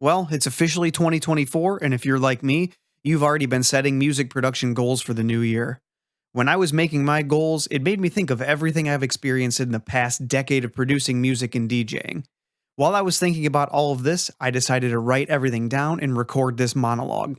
Well, it's officially 2024, and if you're like me, you've already been setting music production goals for the new year. When I was making my goals, it made me think of everything I've experienced in the past decade of producing music and DJing. While I was thinking about all of this, I decided to write everything down and record this monologue.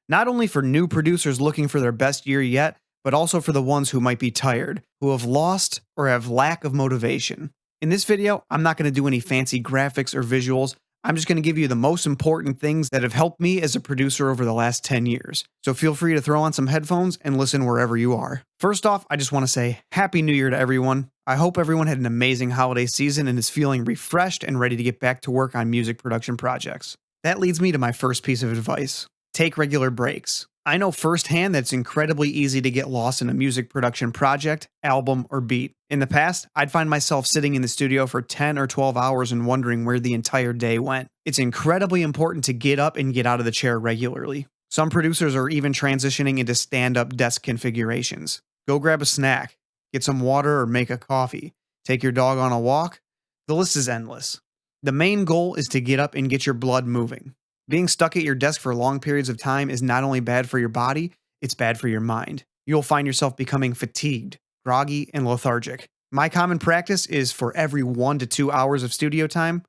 Not only for new producers looking for their best year yet, but also for the ones who might be tired, who have lost or have lack of motivation. In this video, I'm not going to do any fancy graphics or visuals. I'm just going to give you the most important things that have helped me as a producer over the last 10 years. So feel free to throw on some headphones and listen wherever you are. First off, I just want to say Happy New Year to everyone. I hope everyone had an amazing holiday season and is feeling refreshed and ready to get back to work on music production projects. That leads me to my first piece of advice. Take regular breaks. I know firsthand that it's incredibly easy to get lost in a music production project, album, or beat. In the past, I'd find myself sitting in the studio for 10 or 12 hours and wondering where the entire day went. It's incredibly important to get up and get out of the chair regularly. Some producers are even transitioning into stand-up desk configurations. Go grab a snack, get some water or make a coffee, take your dog on a walk. The list is endless. The main goal is to get up and get your blood moving. Being stuck at your desk for long periods of time is not only bad for your body, it's bad for your mind. You'll find yourself becoming fatigued, groggy, and lethargic. My common practice is for every 1 to 2 hours of studio time,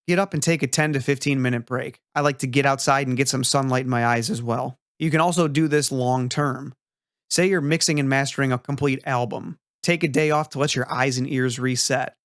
get up and take a 10 to 15 minute break. I like to get outside and get some sunlight in my eyes as well. You can also do this long term. Say you're mixing and mastering a complete album. Take a day off to let your eyes and ears reset.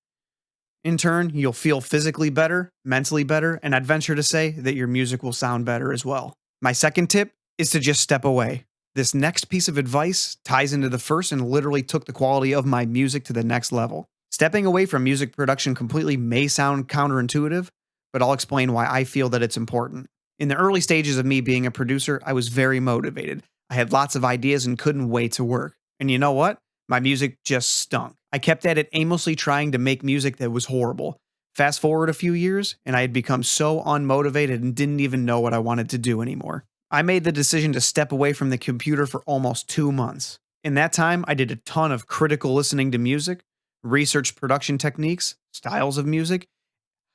In turn, you'll feel physically better, mentally better, and I'd venture to say that your music will sound better as well. My second tip is to just step away. This next piece of advice ties into the first and literally took the quality of my music to the next level. Stepping away from music production completely may sound counterintuitive, but I'll explain why I feel that it's important. In the early stages of me being a producer, I was very motivated. I had lots of ideas and couldn't wait to work. And you know what? My music just stunk. I kept at it aimlessly trying to make music that was horrible. Fast forward a few years, and I had become so unmotivated and didn't even know what I wanted to do anymore. I made the decision to step away from the computer for almost 2 months. In that time, I did a ton of critical listening to music, researched production techniques, styles of music,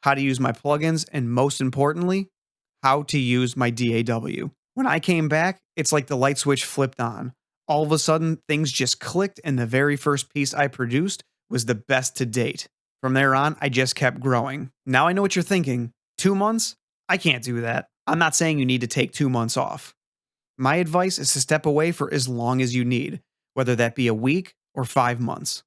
how to use my plugins, and most importantly, how to use my DAW. When I came back, it's like the light switch flipped on. All of a sudden, things just clicked, and the very first piece I produced was the best to date. From there on, I just kept growing. Now I know what you're thinking. 2 months? I can't do that. I'm not saying you need to take 2 months off. My advice is to step away for as long as you need, whether that be a week or 5 months.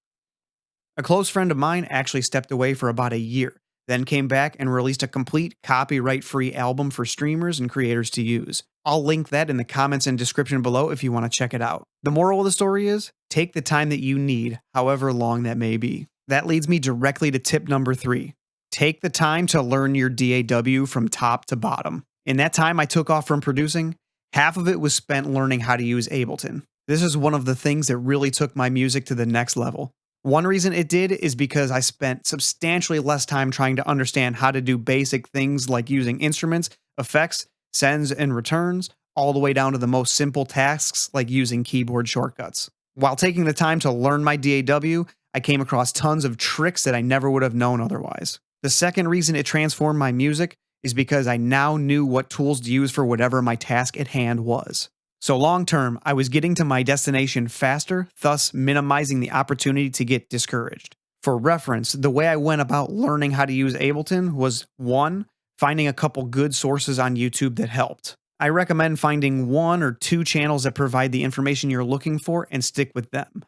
A close friend of mine actually stepped away for about a year, then came back and released a complete copyright-free album for streamers and creators to use. I'll link that in the comments and description below if you want to check it out. The moral of the story is, take the time that you need, however long that may be. That leads me directly to tip number 3. Take the time to learn your DAW from top to bottom. In that time I took off from producing, half of it was spent learning how to use Ableton. This is one of the things that really took my music to the next level. One reason it did is because I spent substantially less time trying to understand how to do basic things like using instruments, effects, sends and returns, all the way down to the most simple tasks like using keyboard shortcuts. While taking the time to learn my DAW, I came across tons of tricks that I never would have known otherwise. The second reason it transformed my music is because I now knew what tools to use for whatever my task at hand was. So long term, I was getting to my destination faster, thus minimizing the opportunity to get discouraged. For reference, the way I went about learning how to use Ableton was 1. Finding a couple good sources on YouTube that helped. I recommend finding 1 or 2 channels that provide the information you're looking for and stick with them.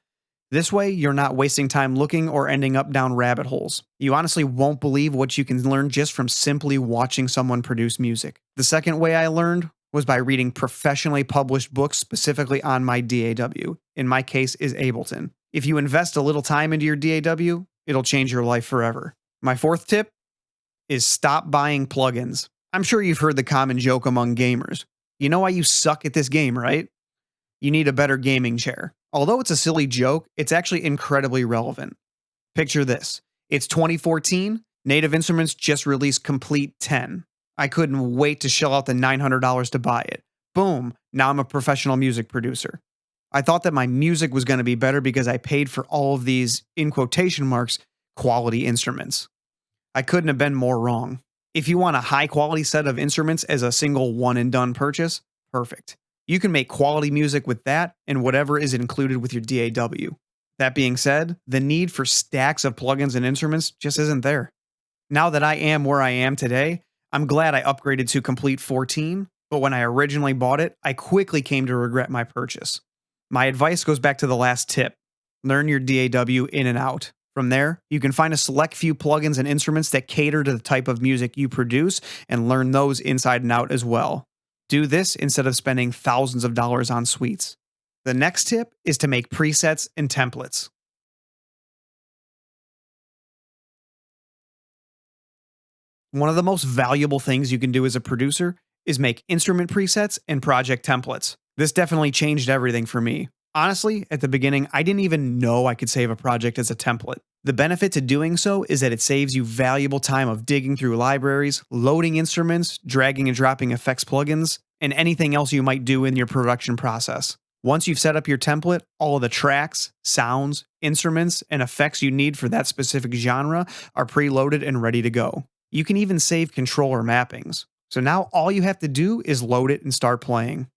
This way, you're not wasting time looking or ending up down rabbit holes. You honestly won't believe what you can learn just from simply watching someone produce music. The second way I learned was by reading professionally published books specifically on my DAW. In my case is Ableton. If you invest a little time into your DAW, it'll change your life forever. My fourth tip is stop buying plugins. I'm sure you've heard the common joke among gamers. You know why you suck at this game, right? You need a better gaming chair. Although it's a silly joke, it's actually incredibly relevant. Picture this. It's 2014, Native Instruments just released Complete 10. I couldn't wait to shell out the $900 to buy it. Boom, now I'm a professional music producer. I thought that my music was going to be better because I paid for all of these, in quotation marks, quality instruments. I couldn't have been more wrong. If you want a high quality set of instruments as a single one and done purchase, perfect. You can make quality music with that and whatever is included with your DAW. That being said, the need for stacks of plugins and instruments just isn't there. Now that I am where I am today, I'm glad I upgraded to Complete 14, but when I originally bought it, I quickly came to regret my purchase. My advice goes back to the last tip: learn your DAW in and out. From there, you can find a select few plugins and instruments that cater to the type of music you produce and learn those inside and out as well. Do this instead of spending thousands of dollars on suites. The next tip is to make presets and templates. One of the most valuable things you can do as a producer is make instrument presets and project templates. This definitely changed everything for me. Honestly, at the beginning, I didn't even know I could save a project as a template. The benefit to doing so is that it saves you valuable time of digging through libraries, loading instruments, dragging and dropping effects plugins, and anything else you might do in your production process. Once you've set up your template, all of the tracks, sounds, instruments, and effects you need for that specific genre are preloaded and ready to go. You can even save controller mappings. So now all you have to do is load it and start playing.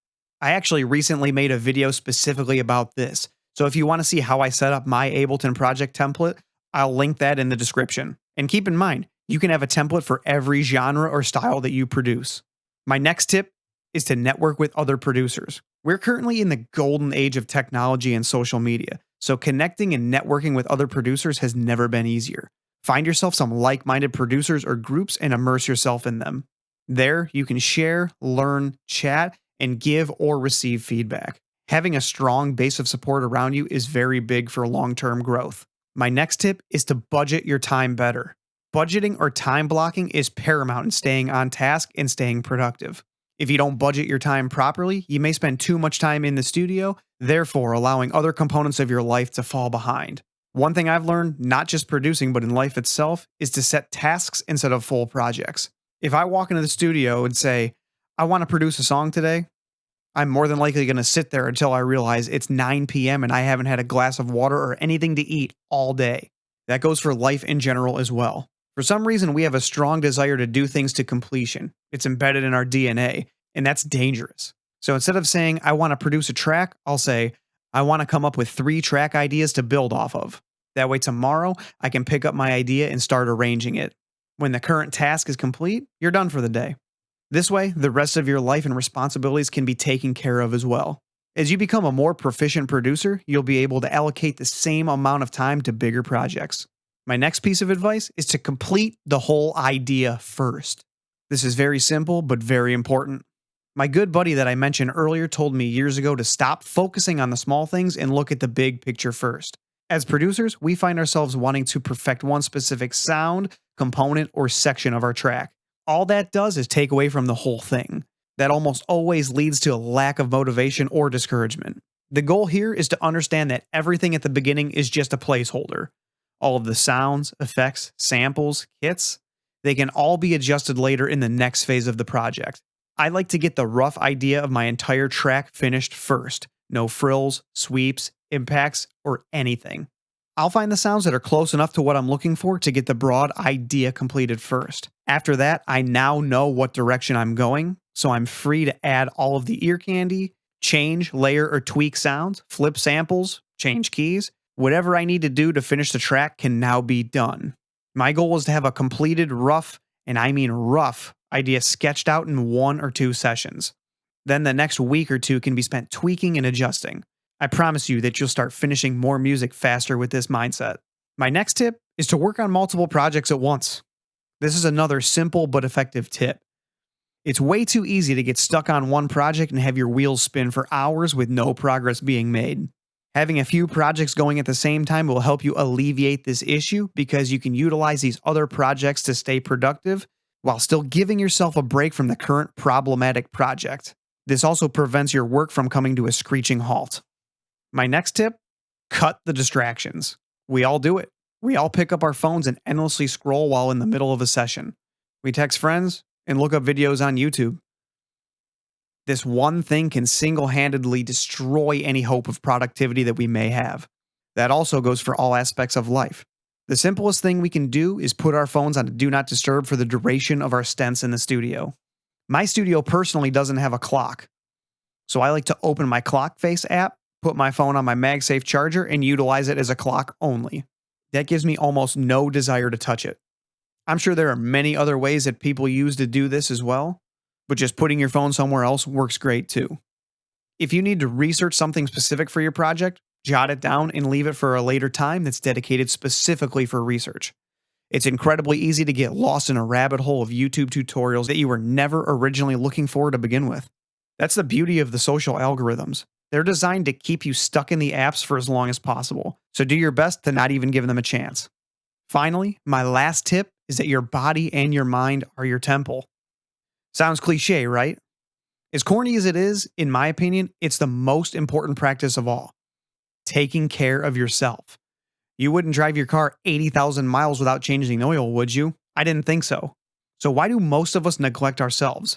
I actually recently made a video specifically about this, so if you want to see how I set up my Ableton project template, I'll link that in the description. And keep in mind, you can have a template for every genre or style that you produce. My next tip is to network with other producers. We're currently in the golden age of technology and social media, so connecting and networking with other producers has never been easier. Find yourself some like-minded producers or groups and immerse yourself in them. There, you can share, learn, chat, and give or receive feedback. Having a strong base of support around you is very big for long-term growth. My next tip is to budget your time better. Budgeting or time blocking is paramount in staying on task and staying productive. If you don't budget your time properly, you may spend too much time in the studio, therefore allowing other components of your life to fall behind. One thing I've learned, not just producing but in life itself, is to set tasks instead of full projects. If I walk into the studio and say, I want to produce a song today, I'm more than likely going to sit there until I realize it's 9 p.m. and I haven't had a glass of water or anything to eat all day. That goes for life in general as well. For some reason, we have a strong desire to do things to completion. It's embedded in our DNA, and that's dangerous. So instead of saying, I want to produce a track, I'll say, I want to come up with 3 track ideas to build off of. That way tomorrow, I can pick up my idea and start arranging it. When the current task is complete, you're done for the day. This way, the rest of your life and responsibilities can be taken care of as well. As you become a more proficient producer, you'll be able to allocate the same amount of time to bigger projects. My next piece of advice is to complete the whole idea first. This is very simple, but very important. My good buddy that I mentioned earlier told me years ago to stop focusing on the small things and look at the big picture first. As producers, we find ourselves wanting to perfect one specific sound, component, or section of our track. All that does is take away from the whole thing. That almost always leads to a lack of motivation or discouragement. The goal here is to understand that everything at the beginning is just a placeholder. All of the sounds, effects, samples, kits, they can all be adjusted later in the next phase of the project. I like to get the rough idea of my entire track finished first. No frills, sweeps, impacts, or anything. I'll find the sounds that are close enough to what I'm looking for to get the broad idea completed first. After that, I now know what direction I'm going, so I'm free to add all of the ear candy, change, layer, or tweak sounds, flip samples, change keys. Whatever I need to do to finish the track can now be done. My goal is to have a completed rough, and I mean rough, idea sketched out in 1 or 2 sessions. Then the next week or 2 can be spent tweaking and adjusting. I promise you that you'll start finishing more music faster with this mindset. My next tip is to work on multiple projects at once. This is another simple but effective tip. It's way too easy to get stuck on one project and have your wheels spin for hours with no progress being made. Having a few projects going at the same time will help you alleviate this issue because you can utilize these other projects to stay productive while still giving yourself a break from the current problematic project. This also prevents your work from coming to a screeching halt. My next tip, cut the distractions. We all do it. We all pick up our phones and endlessly scroll while in the middle of a session. We text friends and look up videos on YouTube. This one thing can single-handedly destroy any hope of productivity that we may have. That also goes for all aspects of life. The simplest thing we can do is put our phones on do not disturb for the duration of our stints in the studio. My studio personally doesn't have a clock, so I like to open my clock face app, put my phone on my MagSafe charger, and utilize it as a clock only. That gives me almost no desire to touch it. I'm sure there are many other ways that people use to do this as well, but just putting your phone somewhere else works great too. If you need to research something specific for your project, jot it down and leave it for a later time that's dedicated specifically for research. It's incredibly easy to get lost in a rabbit hole of YouTube tutorials that you were never originally looking for to begin with. That's the beauty of the social algorithms. They're designed to keep you stuck in the apps for as long as possible, so do your best to not even give them a chance. Finally, my last tip is that your body and your mind are your temple. Sounds cliche, right? As corny as it is, in my opinion, it's the most important practice of all. Taking care of yourself. You wouldn't drive your car 80,000 miles without changing the oil, would you? I didn't think so. So why do most of us neglect ourselves?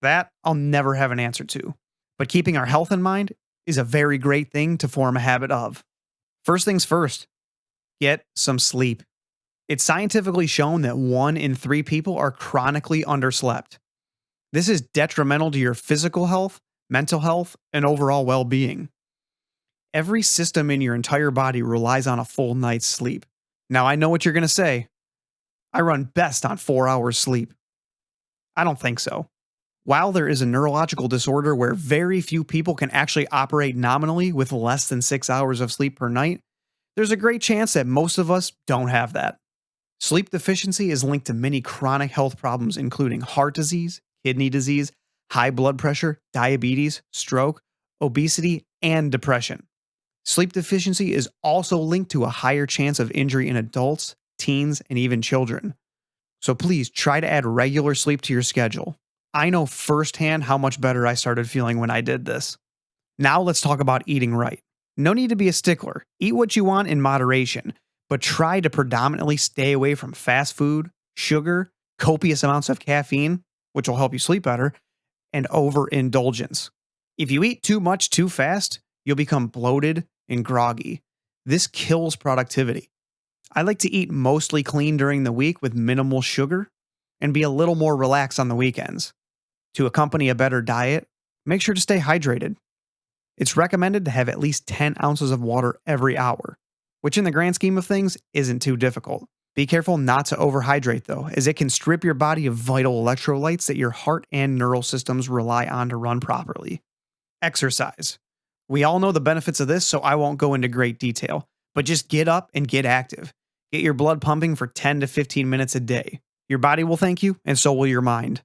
That I'll never have an answer to. But keeping our health in mind is a very great thing to form a habit of. First things first, get some sleep. It's scientifically shown that 1 in 3 people are chronically underslept. This is detrimental to your physical health, mental health, and overall well-being. Every system in your entire body relies on a full night's sleep. Now, I know what you're going to say. I run best on 4 hours sleep. I don't think so. While there is a neurological disorder where very few people can actually operate nominally with less than 6 hours of sleep per night, there's a great chance that most of us don't have that. Sleep deficiency is linked to many chronic health problems, including heart disease, kidney disease, high blood pressure, diabetes, stroke, obesity, and depression. Sleep deficiency is also linked to a higher chance of injury in adults, teens, and even children. So please try to add regular sleep to your schedule. I know firsthand how much better I started feeling when I did this. Now let's talk about eating right. No need to be a stickler. Eat what you want in moderation, but try to predominantly stay away from fast food, sugar, copious amounts of caffeine, which will help you sleep better, and overindulgence. If you eat too much too fast, you'll become bloated and groggy. This kills productivity. I like to eat mostly clean during the week with minimal sugar and be a little more relaxed on the weekends. To accompany a better diet, make sure to stay hydrated. It's recommended to have at least 10 ounces of water every hour, which in the grand scheme of things isn't too difficult. Be careful not to overhydrate though, as it can strip your body of vital electrolytes that your heart and neural systems rely on to run properly. Exercise. We all know the benefits of this, so I won't go into great detail, but just get up and get active. Get your blood pumping for 10 to 15 minutes a day. Your body will thank you, and so will your mind.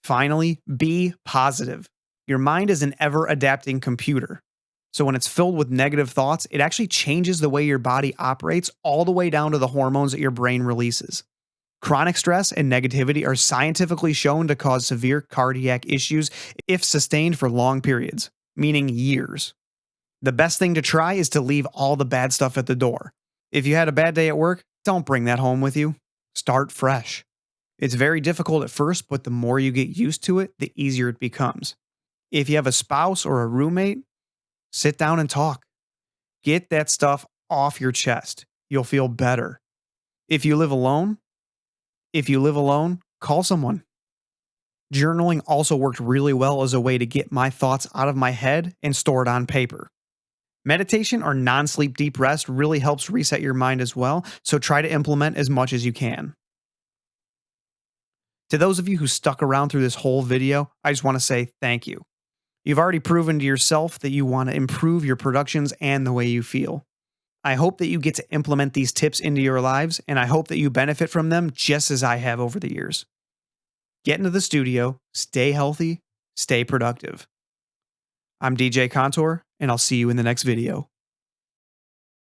Finally, be positive. Your mind is an ever-adapting computer. So when it's filled with negative thoughts, it actually changes the way your body operates all the way down to the hormones that your brain releases. Chronic stress and negativity are scientifically shown to cause severe cardiac issues if sustained for long periods, meaning years. The best thing to try is to leave all the bad stuff at the door. If you had a bad day at work, don't bring that home with you. Start fresh. It's very difficult at first, but the more you get used to it, the easier it becomes. If you have a spouse or a roommate, sit down and talk. Get that stuff off your chest. You'll feel better. If you live alone, call someone. Journaling also worked really well as a way to get my thoughts out of my head and store it on paper. Meditation or non-sleep deep rest really helps reset your mind as well, so try to implement as much as you can. To those of you who stuck around through this whole video, I just want to say thank you. You've already proven to yourself that you want to improve your productions and the way you feel. I hope that you get to implement these tips into your lives, and I hope that you benefit from them just as I have over the years. Get into the studio, stay healthy, stay productive. I'm DJ Contour, and I'll see you in the next video.